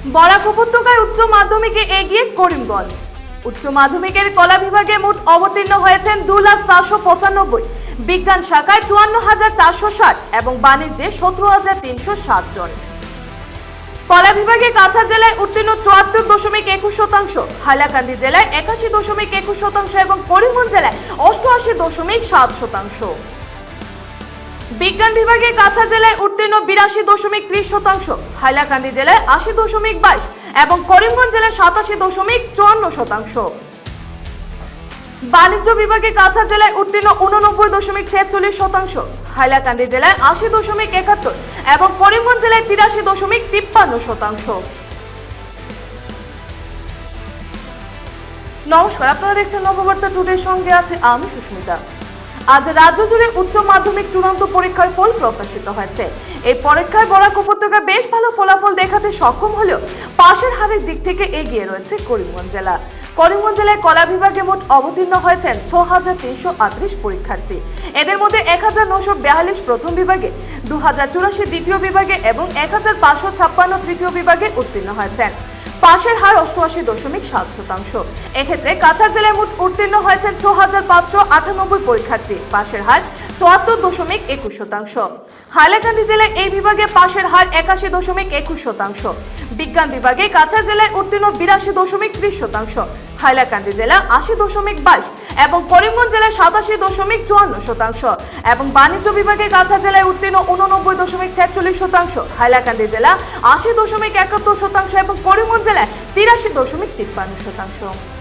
বরাক উপত্যকায় উচ্চ মাধ্যমিকে এগিয়ে করিমগঞ্জ। উচ্চ মাধ্যমিকের কলা বিভাগে মোট অবতীর্ণ হয়েছেন 2,495, বিজ্ঞান শাখায় 54,460 এবং বাণিজ্যে 17,307 জন। কলা বিভাগে কাছাড় জেলায় উত্তীর্ণ 74.21%, হাইলাকান্দি জেলায় 81.21% এবং করিমগঞ্জ জেলায় 88.7%। বিজ্ঞান বিভাগে কাছাড় জেলায় উত্তীর্ণ 82.30%, হাইলাকান্দি জেলায় 80.22 এবং করিমগঞ্জ জেলায় 87.54%। বাণিজ্য বিভাগে কাছাড় জেলায় উত্তীর্ণ 89.46%, হাইলাকান্দি জেলায় 80.71 এবং করিমগঞ্জ জেলায় 83.53%। নমস্কার, আপনারা দেখছেন নববার্তা টুডের সঙ্গে আছে আমি সুস্মিতা। আজ রাজ্য জুড়ে উচ্চ মাধ্যমিক চূড়ান্ত পরীক্ষার ফল প্রকাশিত হয়েছে। এই পরীক্ষায় বরাক উপত্যকা বেশ ভালো ফলাফল দেখাতে সক্ষম হলেও পাশের হারের দিক থেকে এগিয়ে রয়েছে করিমগঞ্জ জেলা। করিমগঞ্জ জেলায় কলা বিভাগে মোট অবতীর্ণ হয়েছেন 6,338 পরীক্ষার্থী। এদের মধ্যে 1,942 প্রথম বিভাগে, 2,084 দ্বিতীয় বিভাগে এবং 1,556 তৃতীয় বিভাগে উত্তীর্ণ হয়েছেন। পাশের হার 88.7%। এক্ষেত্রে কাছাড় জেলায় মোট উত্তীর্ণ হয়েছেন 6,598 পরীক্ষার্থী। পাশের হার 74.21%। হাইলাকান্দি জেলায় এই বিভাগে পাশের হার 81.21%। বিজ্ঞান বিভাগে কাছাড় জেলায় উত্তীর্ণ 82.30%, হাইলাকান্দি জেলা 80.22 এবং করিমগঞ্জ জেলায় 87.54% এবং বাণিজ্য বিভাগে কাছাড় জেলায় উত্তীর্ণ 89.46%, হাইলাকান্দি জেলা 80.71% এবং করিমগঞ্জ জেলায় 83.53%।